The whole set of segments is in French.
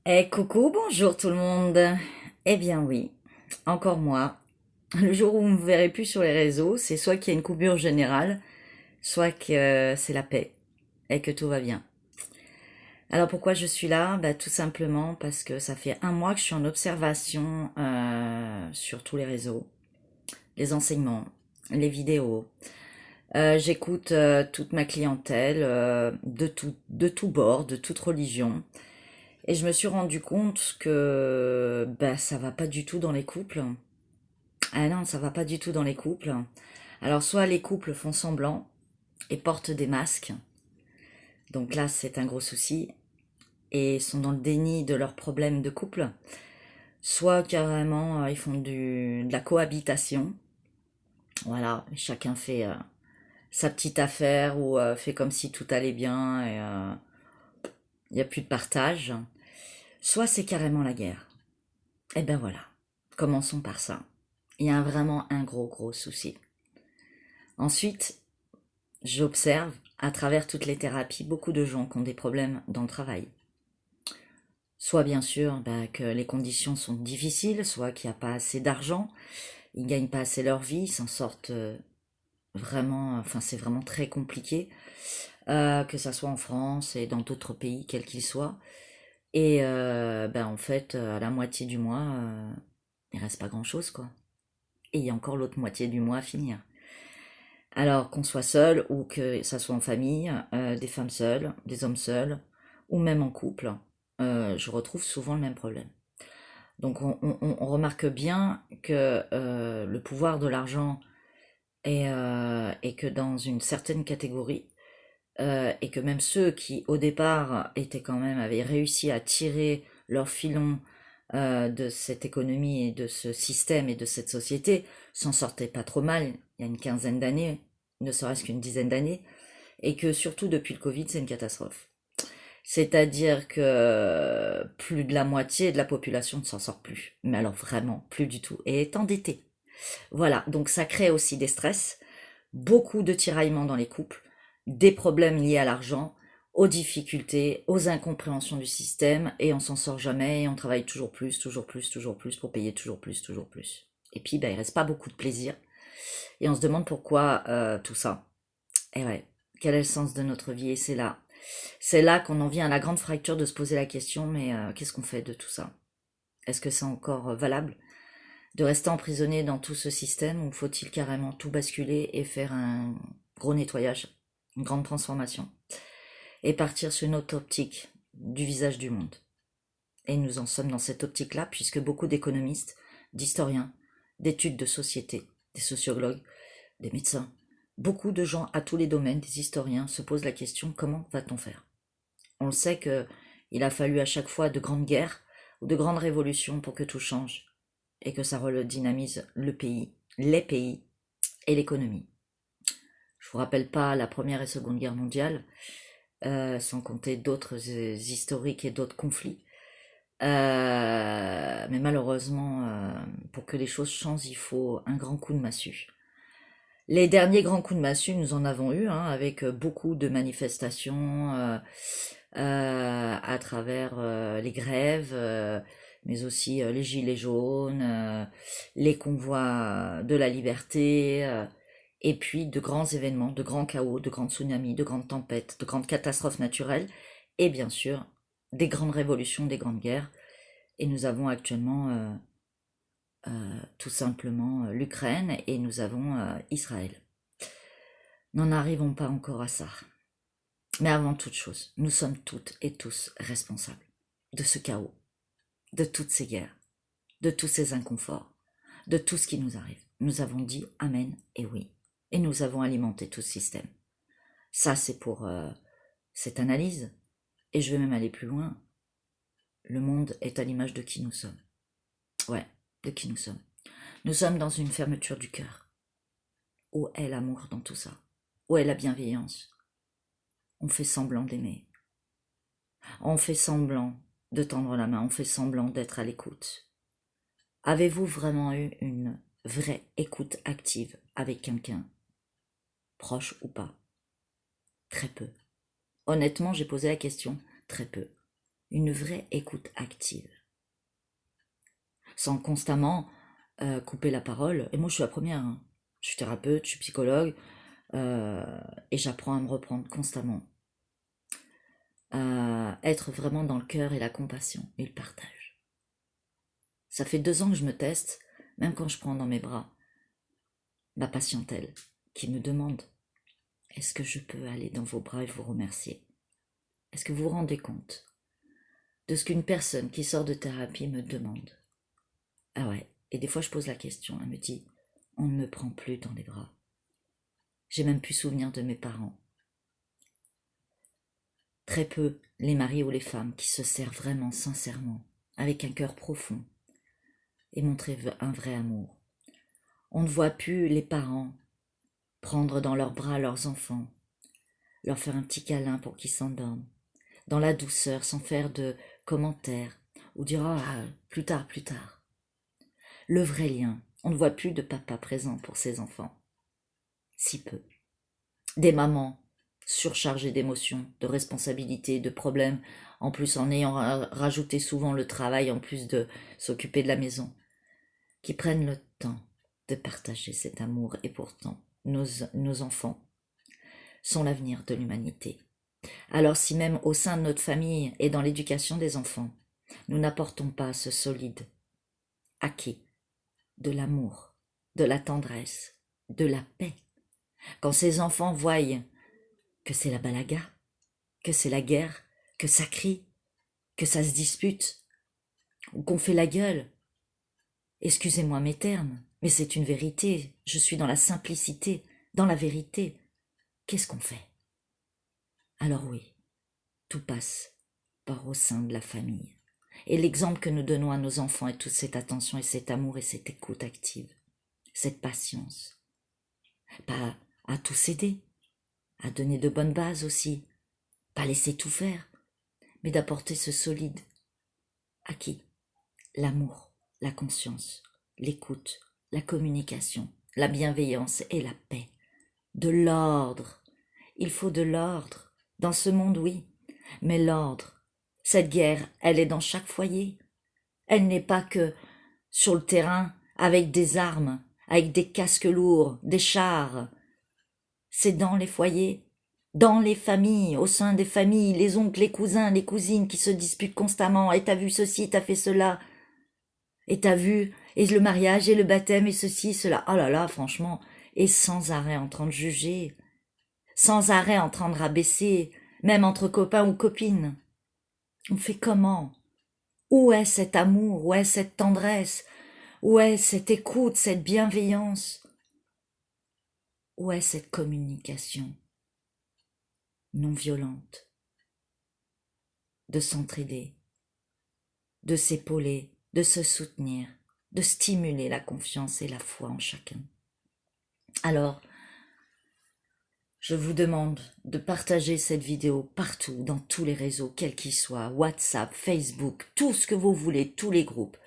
Eh coucou, bonjour tout le monde. Eh bien oui, encore moi. Le jour où vous ne me verrez plus sur les réseaux, c'est soit qu'il y a une coupure générale, soit que c'est la paix et que tout va bien. Alors pourquoi je suis là? Bah, tout simplement parce que ça fait un mois que je suis en observation sur tous les réseaux, les enseignements, les vidéos. J'écoute toute ma clientèle de tout bord, de toute religion. Et je me suis rendu compte que bah, ça va pas du tout dans les couples. Ah non, ça va pas du tout dans les couples. Alors soit les couples font semblant et portent des masques, donc là c'est un gros souci, et sont dans le déni de leurs problèmes de couple, soit carrément ils font de la cohabitation, voilà, chacun fait sa petite affaire ou fait comme si tout allait bien et il n'y a plus de partage, soit c'est carrément la guerre. Et ben voilà, commençons par ça. Il y a vraiment un gros souci. Ensuite, j'observe à travers toutes les thérapies beaucoup de gens qui ont des problèmes dans le travail. Soit bien sûr bah, que les conditions sont difficiles, soit qu'il n'y a pas assez d'argent, ils ne gagnent pas assez leur vie, ils s'en sortent vraiment, enfin c'est vraiment très compliqué, que ça soit en France et dans d'autres pays, quels qu'ils soient. Et ben en fait, à la moitié du mois, il reste pas grand-chose quoi. Et il y a encore l'autre moitié du mois à finir. Alors qu'on soit seul ou que ça soit en famille, des femmes seules, des hommes seuls, ou même en couple, je retrouve souvent le même problème. Donc on remarque bien que le pouvoir de l'argent est que dans une certaine catégorie, et que même ceux qui au départ étaient quand même avaient réussi à tirer leur filon de cette économie et de ce système et de cette société s'en sortaient pas trop mal il y a une quinzaine d'années, ne serait-ce qu'une dizaine d'années, et que surtout depuis le Covid, c'est une catastrophe. C'est-à-dire que plus de la moitié de la population ne s'en sort plus. Mais alors vraiment, plus du tout. Et est endettée. Voilà, donc ça crée aussi des stress, beaucoup de tiraillements dans les couples, des problèmes liés à l'argent, aux difficultés, aux incompréhensions du système, et on s'en sort jamais, et on travaille toujours plus, pour payer toujours plus, toujours plus. Et puis, ben, il reste pas beaucoup de plaisir, et on se demande pourquoi tout ça. Et ouais, quel est le sens de notre vie? Et c'est là qu'on en vient à la grande fracture de se poser la question, mais qu'est-ce qu'on fait de tout ça? Est-ce que c'est encore valable de rester emprisonné dans tout ce système ou faut-il carrément tout basculer et faire un gros nettoyage, une grande transformation et partir sur une autre optique du visage du monde? Et nous en sommes dans cette optique-là puisque beaucoup d'économistes, d'historiens, d'études de société, des sociologues, des médecins, beaucoup de gens à tous les domaines, des historiens, se posent la question comment va-t-on faire? On le sait que il a fallu à chaque fois de grandes guerres ou de grandes révolutions pour que tout change et que ça redynamise le pays, les pays et l'économie. Je vous rappelle pas la Première et Seconde Guerre mondiale, sans compter d'autres historiques et d'autres conflits. Mais malheureusement, pour que les choses changent, il faut un grand coup de massue. Les derniers grands coups de massue, nous en avons eu, hein, avec beaucoup de manifestations à travers les grèves, mais aussi les gilets jaunes, les convois de la liberté, et puis de grands événements, de grands chaos, de grands tsunamis, de grandes tempêtes, de grandes catastrophes naturelles, et bien sûr des grandes révolutions, des grandes guerres. Et nous avons actuellement tout simplement l'Ukraine et nous avons Israël. N'en arrivons pas encore à ça. Mais avant toute chose, nous sommes toutes et tous responsables de ce chaos, de toutes ces guerres, de tous ces inconforts, de tout ce qui nous arrive. Nous avons dit Amen et oui. Et nous avons alimenté tout ce système. Ça, c'est pour cette analyse. Et je vais même aller plus loin. Le monde est à l'image de qui nous sommes. Ouais, de qui nous sommes. Nous sommes dans une fermeture du cœur. Où est l'amour dans tout ça? Où est la bienveillance? On fait semblant d'aimer. On fait semblant de tendre la main. On fait semblant d'être à l'écoute. Avez-vous vraiment eu une vraie écoute active avec quelqu'un, proche ou pas? Très peu. Honnêtement, j'ai posé la question, très peu. une vraie écoute active, sans constamment couper la parole. Et moi, je suis la première, hein. Je suis thérapeute, je suis psychologue, et j'apprends à me reprendre constamment, à être vraiment dans le cœur et la compassion et le partage. Ça fait 2 ans que je me teste, même quand je prends dans mes bras ma patientèle qui me demande: est-ce que je peux aller dans vos bras et vous remercier? Est-ce que vous vous rendez compte de ce qu'une personne qui sort de thérapie me demande? Ah ouais, et des fois je pose la question, elle me dit: on ne me prend plus dans les bras. J'ai même plus souvenir de mes parents. Très peu les maris ou les femmes qui se serrent vraiment, sincèrement, avec un cœur profond, et montrer un vrai amour. On ne voit plus les parents prendre dans leurs bras leurs enfants, leur faire un petit câlin pour qu'ils s'endorment, dans la douceur, sans faire de commentaires, ou dire: ah, plus tard, plus tard. Le vrai lien, on ne voit plus de papa présent pour ses enfants. Si peu. Des mamans surchargées d'émotions, de responsabilités, de problèmes, en plus en ayant rajouté souvent le travail, en plus de s'occuper de la maison, qui prennent le temps de partager cet amour. Et pourtant, nos enfants sont l'avenir de l'humanité. Alors si même au sein de notre famille et dans l'éducation des enfants, nous n'apportons pas ce solide acquis de l'amour, de la tendresse, de la paix, quand ces enfants voient que c'est la balaga, que c'est la guerre, que ça crie, que ça se dispute, ou qu'on fait la gueule, excusez-moi mes termes, mais c'est une vérité, je suis dans la simplicité, dans la vérité, qu'est-ce qu'on fait? Alors oui, tout passe par au sein de la famille. Et l'exemple que nous donnons à nos enfants est toute cette attention et cet amour et cette écoute active, cette patience. Pas à tout céder, à donner de bonnes bases aussi, pas laisser tout faire, mais d'apporter ce solide. À qui? L'amour, la conscience, l'écoute, la communication, la bienveillance et la paix. De l'ordre. Il faut de l'ordre. Dans ce monde, oui, mais l'ordre, cette guerre, elle est dans chaque foyer. Elle n'est pas que sur le terrain avec des armes, avec des casques lourds, des chars. C'est dans les foyers, dans les familles, au sein des familles, les oncles, les cousins, les cousines qui se disputent constamment. Et t'as vu ceci, t'as fait cela. Et t'as vu, et le mariage, et le baptême, et ceci, cela. Oh là là, franchement. Et sans arrêt en train de juger. Sans arrêt en train de rabaisser, même entre copains ou copines. On fait comment? Où est cet amour? Où est cette tendresse? Où est cette écoute, cette bienveillance? Où est cette communication non violente? De s'entraider, de s'épauler, de se soutenir, de stimuler la confiance et la foi en chacun. Alors, je vous demande de partager cette vidéo partout, dans tous les réseaux, quels qu'ils soient, WhatsApp, Facebook, tout ce que vous voulez, tous les groupes,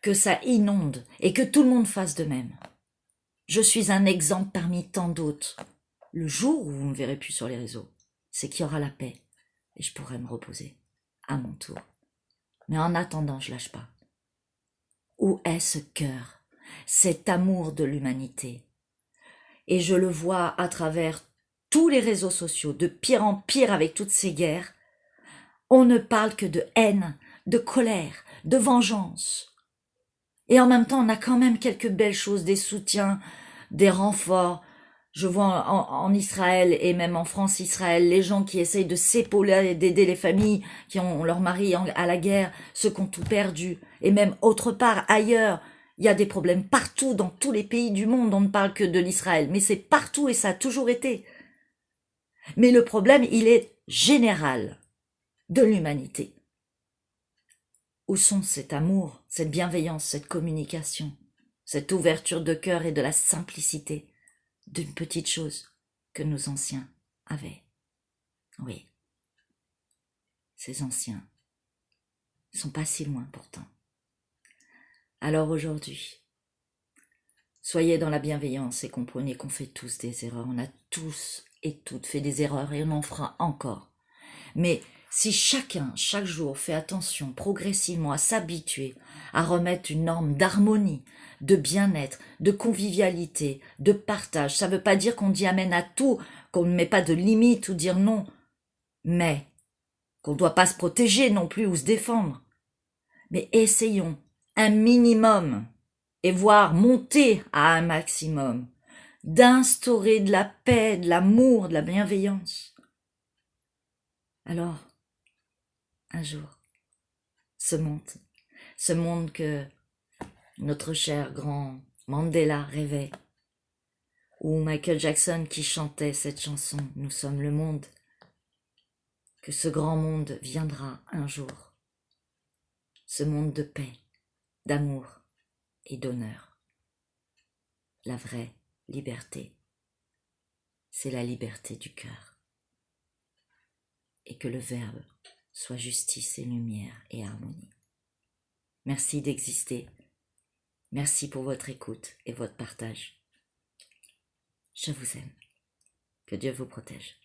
que ça inonde et que tout le monde fasse de même. Je suis un exemple parmi tant d'autres. Le jour où vous ne me verrez plus sur les réseaux, c'est qu'il y aura la paix et je pourrai me reposer à mon tour. Mais en attendant, je lâche pas. Où est ce cœur, cet amour de l'humanité? Et je le vois à travers tous les réseaux sociaux, de pire en pire avec toutes ces guerres. On ne parle que de haine, de colère, de vengeance. Et en même temps, on a quand même quelques belles choses, des soutiens, des renforts. Je vois en Israël et même en France, Israël, les gens qui essayent de s'épauler, d'aider les familles qui ont leur mari à la guerre, ceux qui ont tout perdu. Et même autre part, ailleurs, il y a des problèmes partout, dans tous les pays du monde. On ne parle que de l'Israël, mais c'est partout et ça a toujours été. Mais le problème, il est général de l'humanité. Où sont cet amour, cette bienveillance, cette communication, cette ouverture de cœur et de la simplicité d'une petite chose que nos anciens avaient? Oui, ces anciens sont pas si loin pourtant. Alors aujourd'hui, soyez dans la bienveillance et comprenez qu'on fait tous des erreurs. On a tous et toutes fait des erreurs et on en fera encore. Mais Si chacun, chaque jour, fait attention progressivement à s'habituer à remettre une norme d'harmonie, de bien-être, de convivialité, de partage, ça ne veut pas dire qu'on dit amen à tout, qu'on ne met pas de limite ou dire non, mais qu'on ne doit pas se protéger non plus ou se défendre. Mais essayons un minimum, et voire monter à un maximum, d'instaurer de la paix, de l'amour, de la bienveillance. Alors, un jour, ce monde que notre cher grand Mandela rêvait, ou Michael Jackson qui chantait cette chanson « Nous sommes le monde », que ce grand monde viendra un jour, ce monde de paix, d'amour et d'honneur. La vraie liberté, c'est la liberté du cœur. Et que le verbe soit justice et lumière et harmonie. Merci d'exister. Merci pour votre écoute et votre partage. Je vous aime. Que Dieu vous protège.